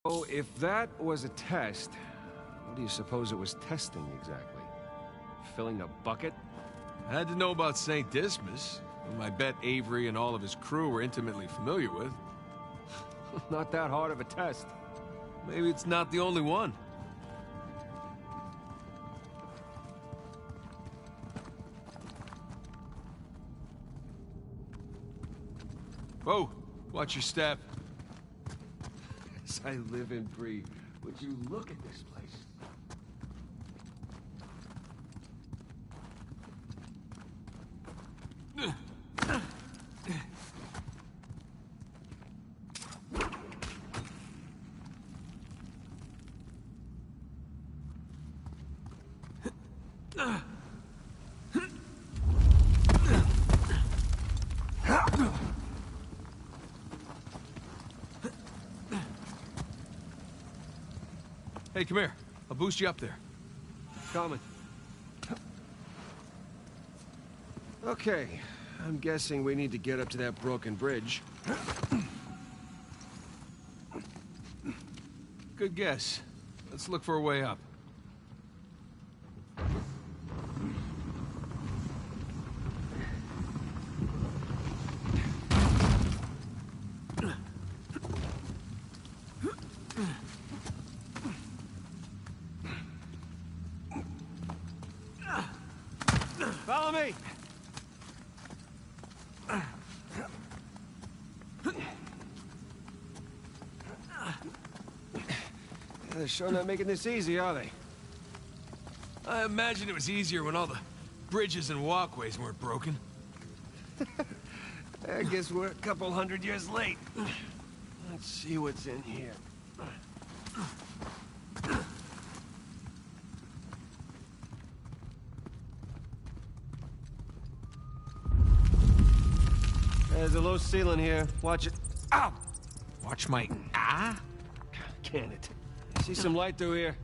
Oh, if that was a test, what do you suppose it was testing exactly? Filling a bucket? I had to know about St. Dismas, whom I bet Avery and all of his crew were intimately familiar with. Not that hard of a test. Maybe it's not the only one. Whoa, watch your step. As I live and breathe, would you look at this place? Hey, come here. I'll boost you up there. Coming. Okay, I'm guessing we need to get up to that broken bridge. Good guess. Let's look for a way up. Follow me! They're sure not making this easy, are they? I imagine it was easier when all the bridges and walkways weren't broken. I guess we're a couple hundred years late. Let's see what's in here. There's a low ceiling here. Watch it. Ow! Watch my... Can it? I see some light through here.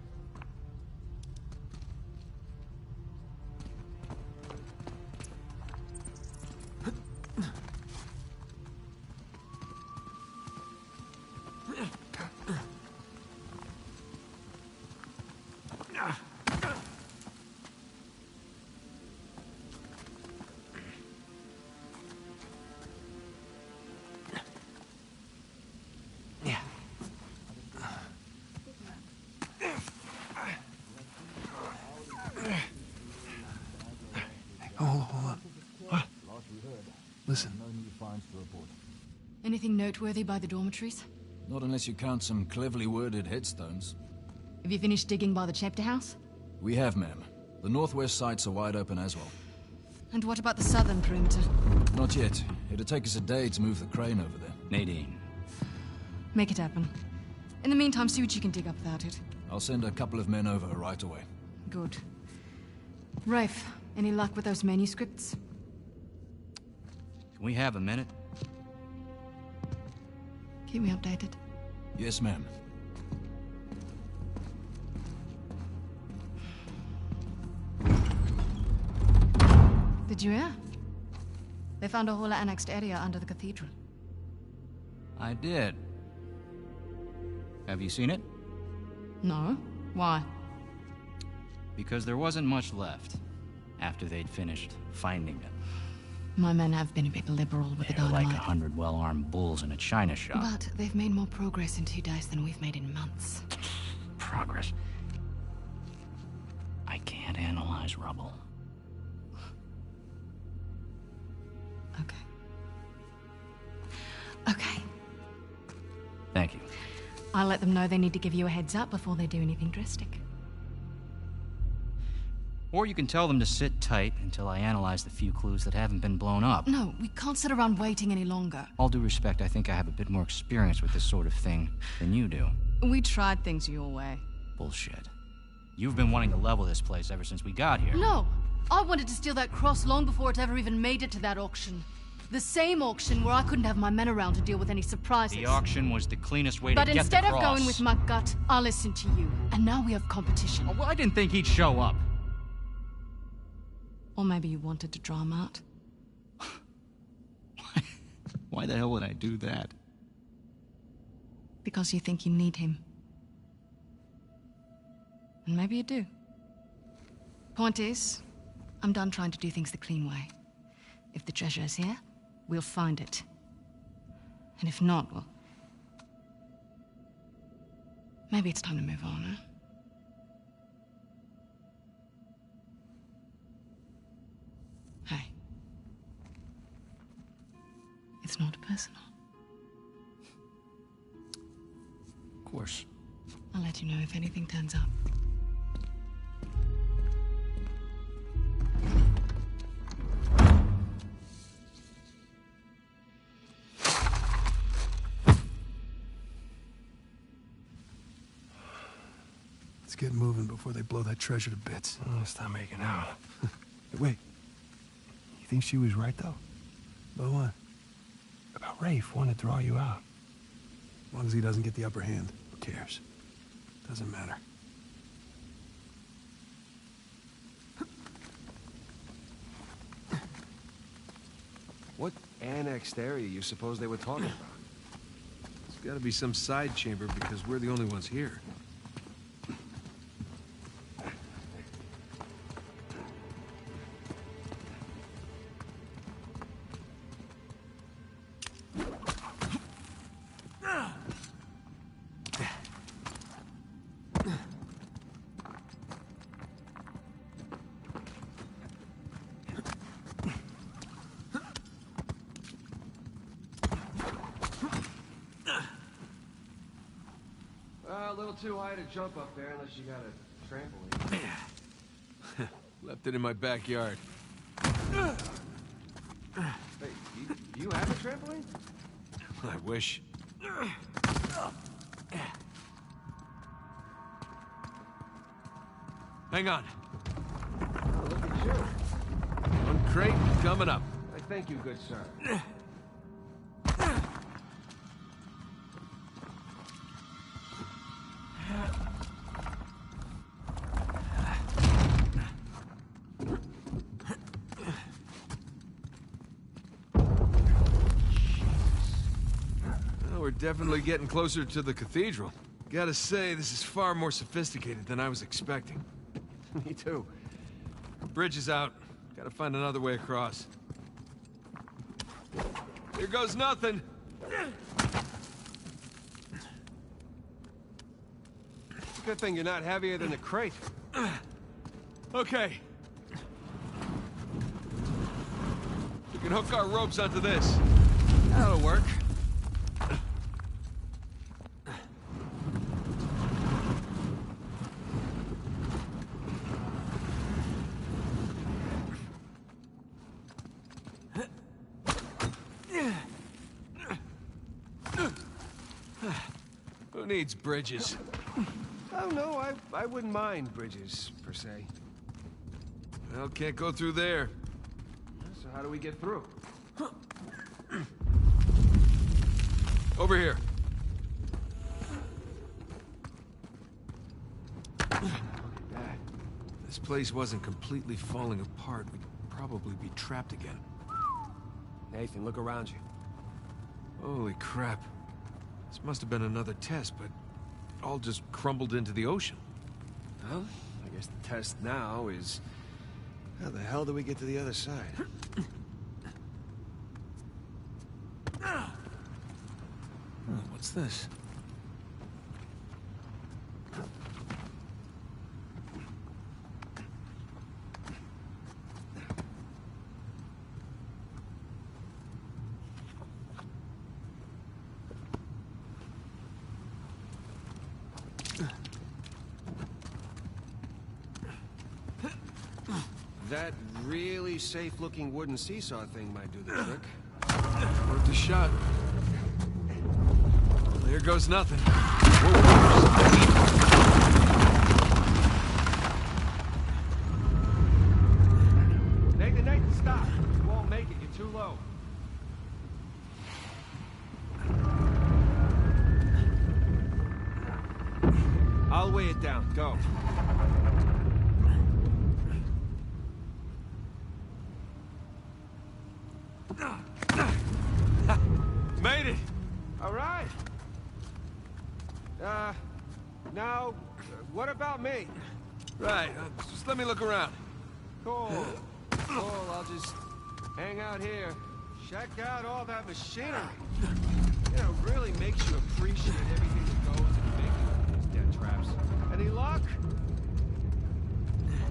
Hold on. What? Listen. Anything noteworthy by the dormitories? Not unless you count some cleverly worded headstones. Have you finished digging by the chapter house? We have, ma'am. The northwest sites are wide open as well. And what about the southern perimeter? Not yet. It'll take us a day to move the crane over there. Nadine. Make it happen. In the meantime, see what you can dig up without it. I'll send a couple of men over right away. Good. Rafe, any luck with those manuscripts? Can we have a minute? Keep me updated. Yes, ma'am. Did you hear? They found a whole annexed area under the cathedral. I did. Have you seen it? No. Why? Because there wasn't much left after they'd finished finding it. My men have been a bit liberal with the They're like dynamite. 100 well-armed bulls in a china shop. But they've made more progress in 2 days than we've made in months. Progress. I can't analyze rubble. Okay. Okay. Thank you. I'll let them know they need to give you a heads up before they do anything drastic. Or you can tell them to sit tight until I analyze the few clues that haven't been blown up. No, we can't sit around waiting any longer. All due respect, I think I have a bit more experience with this sort of thing than you do. We tried things your way. Bullshit. You've been wanting to level this place ever since we got here. No! I wanted to steal that cross long before it ever even made it to that auction. The same auction where I couldn't have my men around to deal with any surprises. The auction was the cleanest way to But get the instead cross. of going with my gut, I listened to you. And now we have competition. Oh, well, I didn't think he'd show up. Or maybe you wanted to draw him out. Why the hell would I do that? Because you think you need him. And maybe you do. Point is, I'm done trying to do things the clean way. If the treasure is here, we'll find it. And if not, well... maybe it's time to move on, huh? Hey. It's not personal. Of course. I'll let you know if anything turns up. Let's get moving before they blow that treasure to bits. Oh, stop making out. Wait. You think she was right, though? About what? About Rafe wanting to draw you out. As long as he doesn't get the upper hand, who cares? Doesn't matter. What annexed area you suppose they were talking about? There's gotta be some side chamber because we're the only ones here. A little too high to jump up there unless you got a trampoline. Left it in my backyard. Hey, you have a trampoline? I wish. Hang on. Oh, look at you. One crate coming up. I thank you, good sir. Well, we're definitely getting closer to the cathedral. Gotta say, this is far more sophisticated than I was expecting. Me too. Bridge is out. Gotta find another way across. Here goes nothing. It's a good thing you're not heavier than the crate. Okay. We can hook our ropes onto this. That'll work. Who needs bridges? Oh, no, I wouldn't mind bridges, per se. Well, can't go through there. So how do we get through? Over here. Look at that. This place wasn't completely falling apart. We'd probably be trapped again. Nathan, look around you. Holy crap. This must have been another test, but it all just crumbled into the ocean. Well, I guess the test now is... how the hell do we get to the other side? Oh, what's this? That really safe-looking wooden seesaw thing might do the trick. Worth a shot. There goes nothing. Nathan, stop! You won't make it. You're too low. I'll weigh it down. Go. Made it! All right. Now, What about me? Right, just let me look around. Cool. Cool, I'll just hang out here. Check out all that machinery. You know, really makes you appreciate everything that goes into making these death traps. Any luck?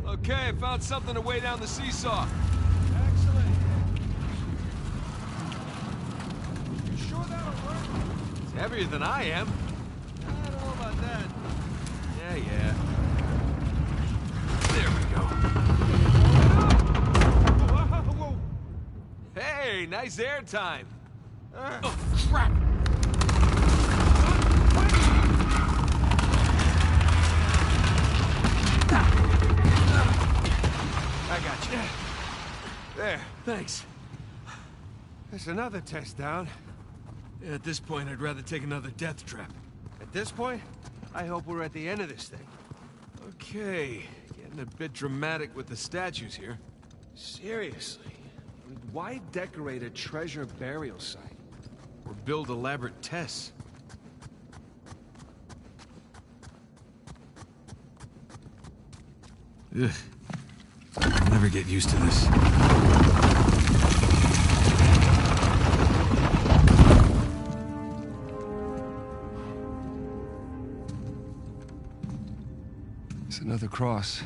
Okay, I found something to weigh down the seesaw. Excellent. You sure that'll work? It's heavier than I am. I don't know about that. Yeah. There we go. Whoa. Hey, nice air time. Oh, Crap! I got you. There, thanks. There's another test down. At this point, I'd rather take another death trap. At this point, I hope we're at the end of this thing. Okay, getting a bit dramatic with the statues here. Seriously? Why decorate a treasure burial site? Or build elaborate tests. Ugh. I'll never get used to this. It's another cross.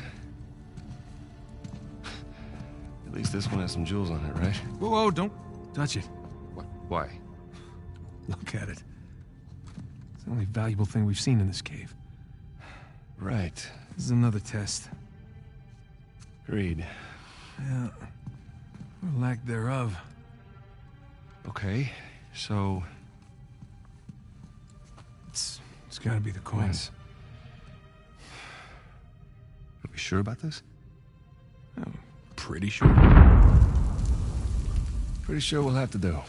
At least this one has some jewels on it, right? Whoa, don't touch it. What? Why? Look at it. It's the only valuable thing we've seen in this cave. Right. This is another test. Agreed. Yeah. Or lack thereof. Okay, so... It's gotta be the coins. Are we sure about this? I'm pretty sure. Pretty sure we'll have to do.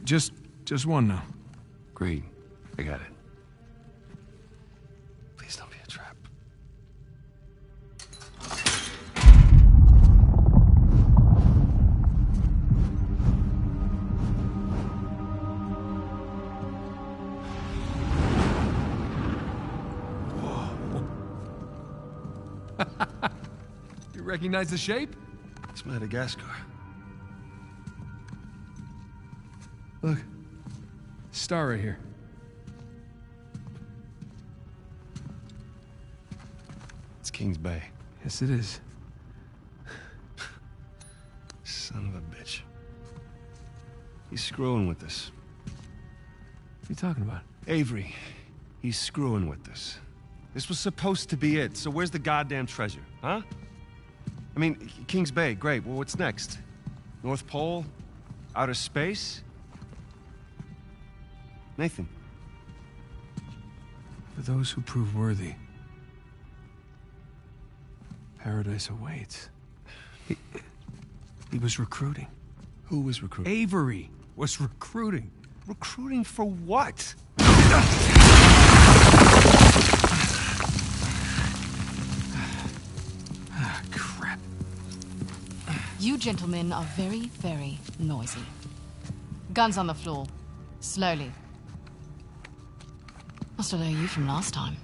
Just one now. Agreed. I got it. Please don't be a trap. You recognize the shape? It's Madagascar. Look. Star right here. It's King's Bay. Yes, it is. Son of a bitch. He's screwing with us. What are you talking about? Avery, he's screwing with us. This was supposed to be it, so where's the goddamn treasure, huh? I mean, King's Bay, great. Well, what's next? North Pole? Outer space? Nathan. For those who prove worthy, paradise awaits. He was recruiting. Who was recruiting? Avery was recruiting. Recruiting for what? Crap. You gentlemen are very, very noisy. Guns on the floor. Slowly. Must have known you from last time.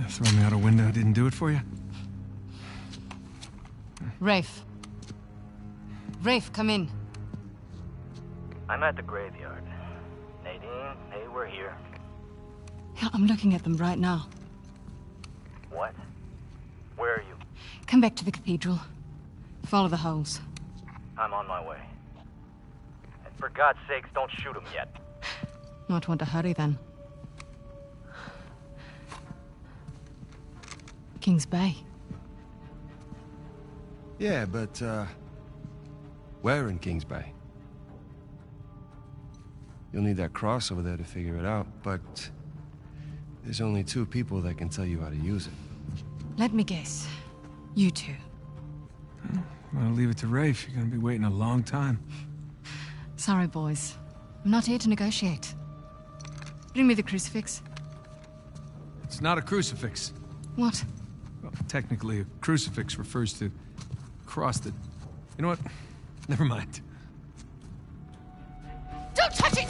Throw me out a window didn't do it for you? Rafe. Rafe, come in. I'm at the graveyard. Nadine, hey, we're here. Yeah, I'm looking at them right now. What? Where are you? Come back to the cathedral. Follow the holes. I'm on my way. And for God's sakes, don't shoot him yet. Not want to hurry then. King's Bay. Yeah, but, where in King's Bay? You'll need that cross over there to figure it out, but there's only 2 people that can tell you how to use it. Let me guess. You two. I'm gonna leave it to Rafe. You're gonna be waiting a long time. Sorry, boys. I'm not here to negotiate. Bring me the crucifix. It's not a crucifix. What? Well, technically, a crucifix refers to a cross that... You know what? Never mind. Don't touch it!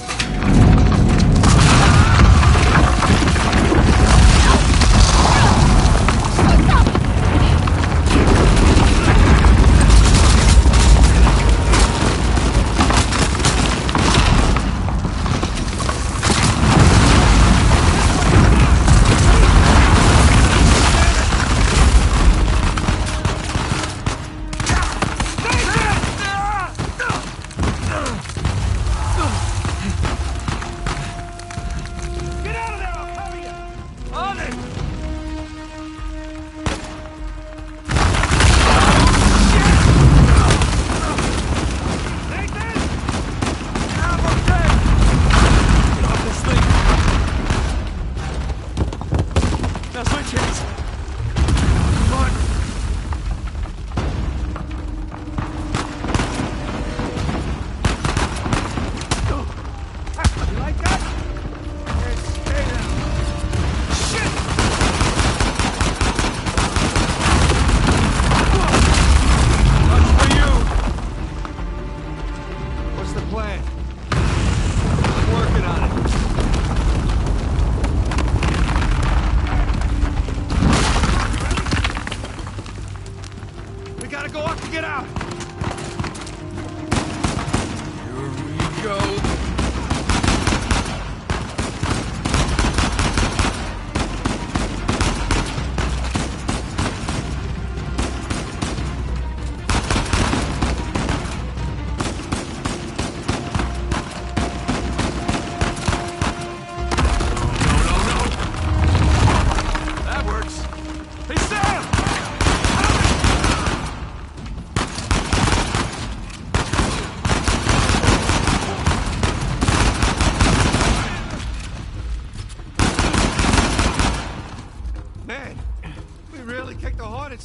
gotta go up to get out! Here we go.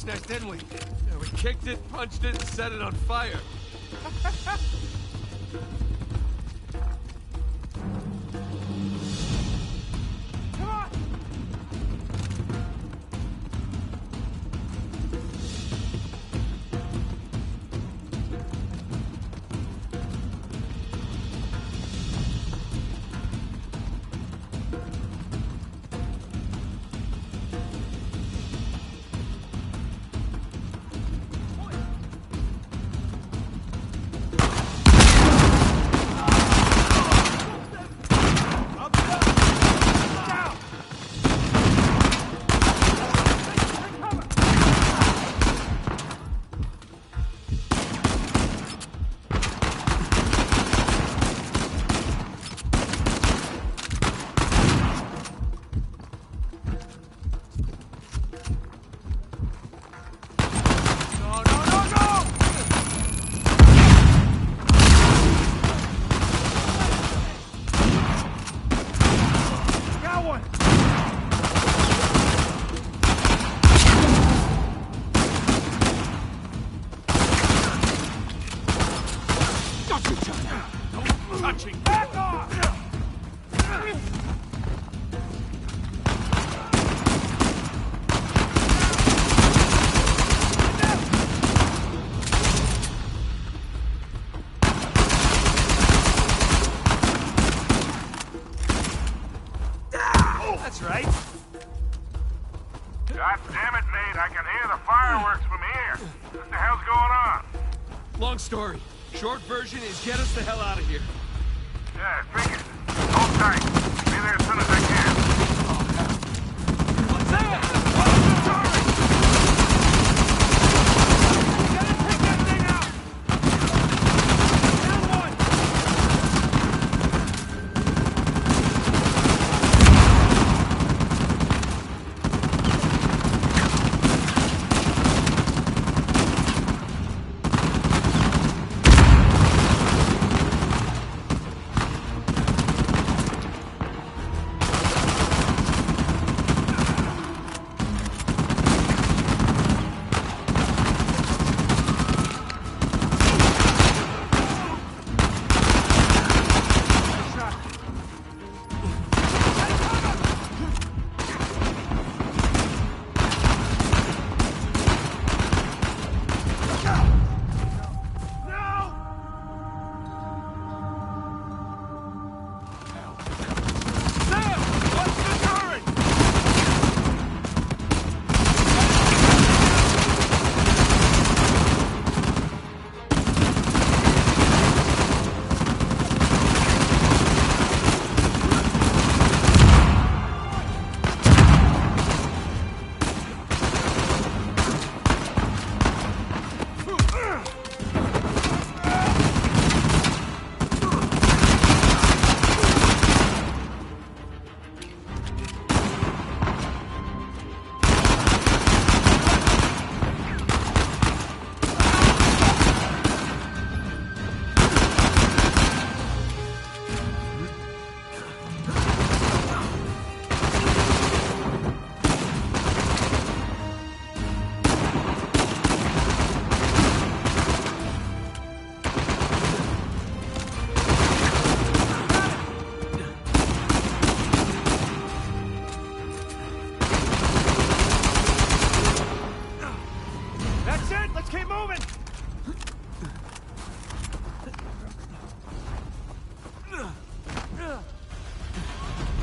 Nest, didn't we? Yeah, we kicked it, punched it, and set it on fire. Come on! That's right. God damn it, Nate. I can hear the fireworks from here. What the hell's going on? Long story. Short version is get us the hell out of here. Yeah, figured. Hold tight. Be there as soon as I can. What's that? What's the target? We gotta take that thing out! Down one!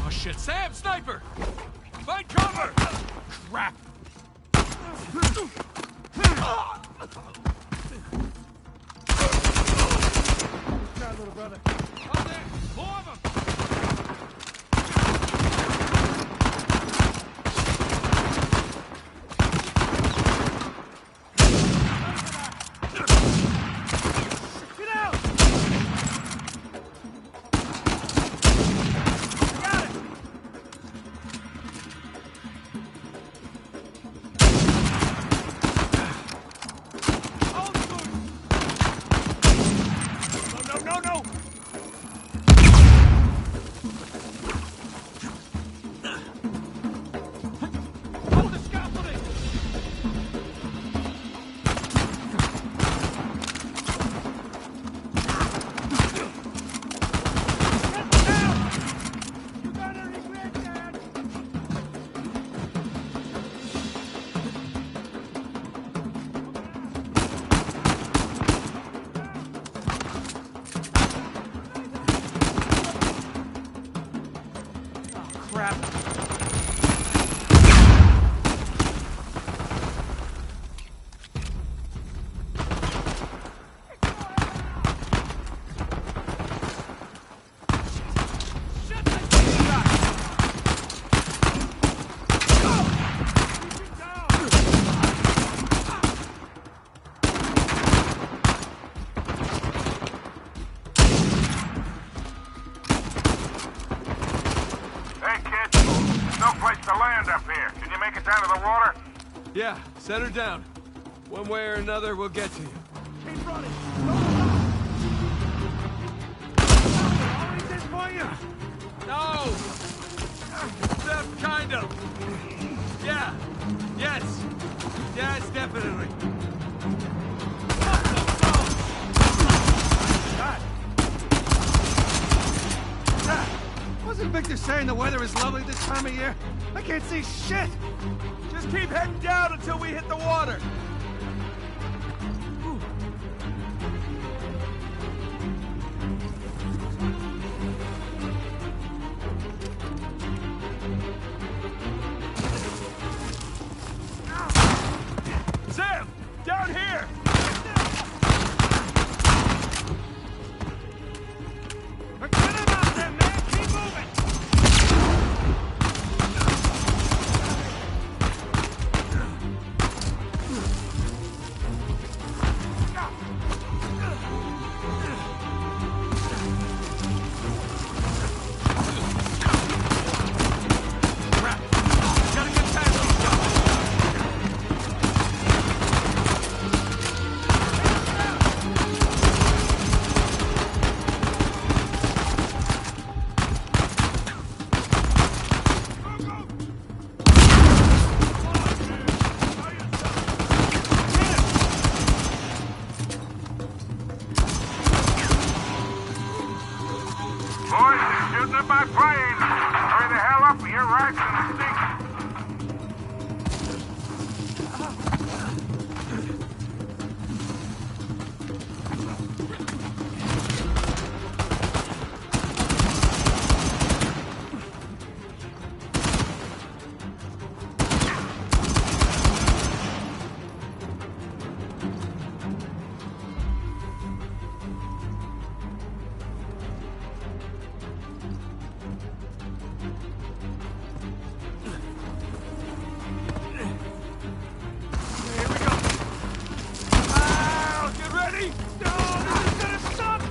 Shit, Sam, sniper! Find cover! Crap! Yeah, set her down. One way or another, we'll get to you. Keep running. Already for you. No! Theft, kind of. Yeah. Yes. Yes, definitely. Wasn't Victor saying the weather is lovely this time of year? I can't see shit! Just keep heading down until we hit the water. Sam! Down here! Get him out there, man! Keep moving! Boys, they're shooting at my plane. Hurry the hell up or your ride's gonna stink. Get ready! No, this is gonna suck!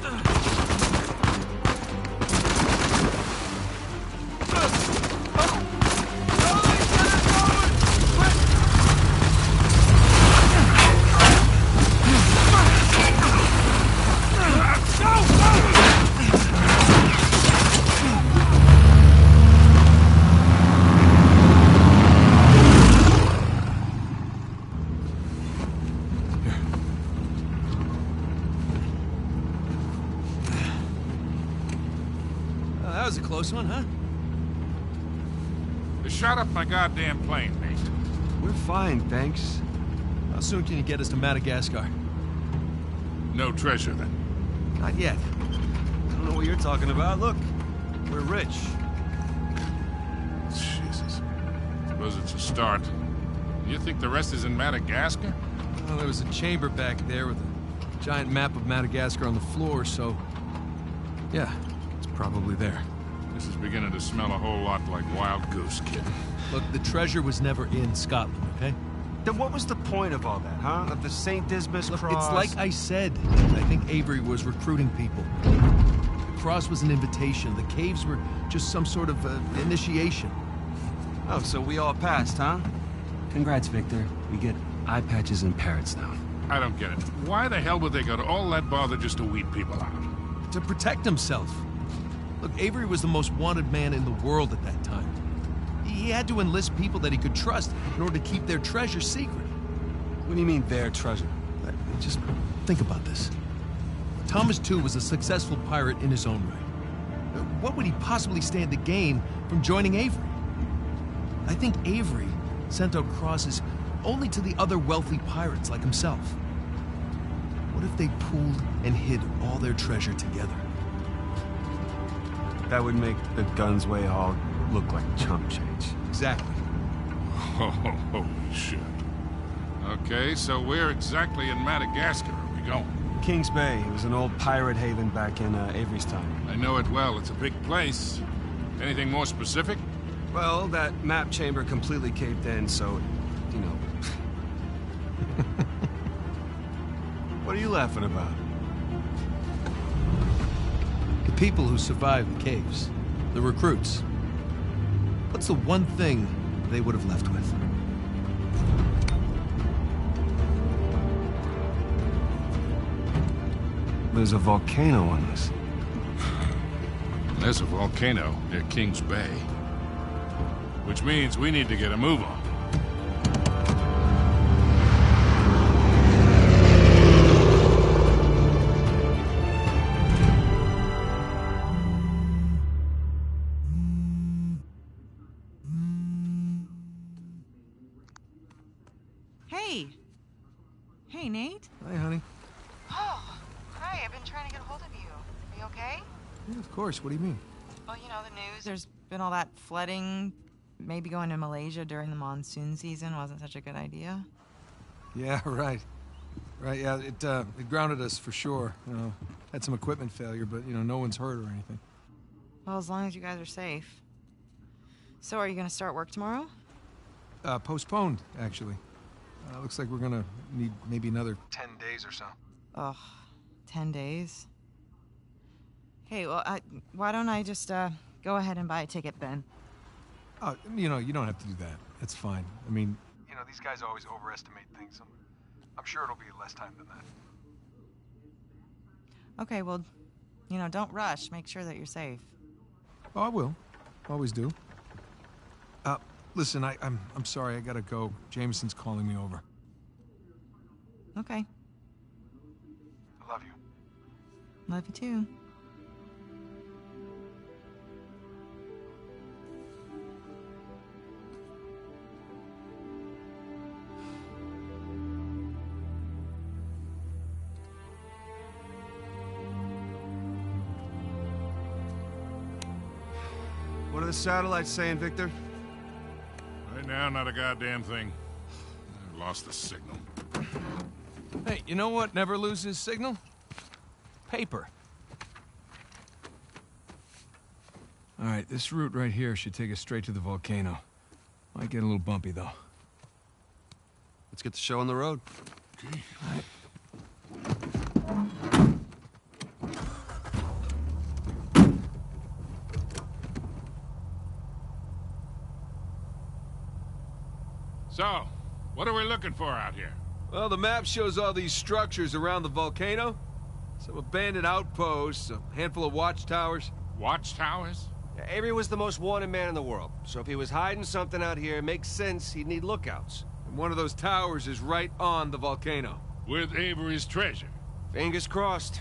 That was a close one, huh? They shot up my goddamn plane, Nate. We're fine, thanks. How soon can you get us to Madagascar? No treasure, then. Not yet. I don't know what you're talking about. Look, we're rich. Jesus. Suppose it's a start. You think the rest is in Madagascar? Well, there was a chamber back there with a giant map of Madagascar on the floor, so... yeah, it's probably there. This is beginning to smell a whole lot like Wild Goose, kid. Look, the treasure was never in Scotland, okay? Then what was the point of all that, huh? Of the St. Dismas Look, cross? it's like I said. I think Avery was recruiting people. The cross was an invitation. The caves were just some sort of initiation. Oh, so we all passed, huh? Congrats, Victor. We get eye patches and parrots now. I don't get it. Why the hell would they go to all that bother just to weed people out? To protect himself. Look, Avery was the most wanted man in the world at that time. He had to enlist people that he could trust in order to keep their treasure secret. What do you mean, their treasure? Just think about this. Thomas, too, was a successful pirate in his own right. What would he possibly stand to gain from joining Avery? I think Avery sent out crosses only to the other wealthy pirates like himself. What if they pooled and hid all their treasure together? That would make the Gunsway haul look like chump change. Exactly. Oh, holy shit. Okay, so where exactly in Madagascar are we going? Kings Bay. It was an old pirate haven back in Avery's time. I know it well. It's a big place. Anything more specific? Well, that map chamber completely caved in, so, you know. What are you laughing about? The people who survived the caves, the recruits. What's the one thing they would have left with? there's a volcano on this. There's a volcano near Kings Bay. Which means we need to get a move on. Hey! Hey, Nate? Hi, honey. Oh, hi, I've been trying to get a hold of you. Are you okay? Yeah, of course. What do you mean? Well, you know, the news. There's been all that flooding. Maybe going to Malaysia during the monsoon season wasn't such a good idea. Yeah, right. Right, yeah, it grounded us for sure. You know, had some equipment failure, but, you know, no one's hurt or anything. Well, as long as you guys are safe. So, are you going to start work tomorrow? Postponed, actually. Looks like we're gonna need maybe another 10 days or so. Ugh, 10 days? Hey, well, why don't I just, go ahead and buy a ticket then? You know, you don't have to do that. That's fine. I mean, you know, these guys always overestimate things. I'm sure it'll be less time than that. Okay, well, you know, don't rush. Make sure that you're safe. Oh, I will. Always do. Listen, I'm sorry. I gotta go. Jameson's calling me over. Okay. I love you. Love you too. What are the satellites saying, Victor? Right now, not a goddamn thing. I lost the signal. Hey, you know what never loses signal? Paper. All right, this route right here should take us straight to the volcano. Might get a little bumpy, though. Let's get the show on the road. Okay. All right. So, what are we looking for out here? Well, the map shows all these structures around the volcano. Some abandoned outposts, a handful of watchtowers. Watchtowers? Yeah, Avery was the most wanted man in the world, so if he was hiding something out here, it makes sense he'd need lookouts. And one of those towers is right on the volcano. With Avery's treasure. Fingers crossed.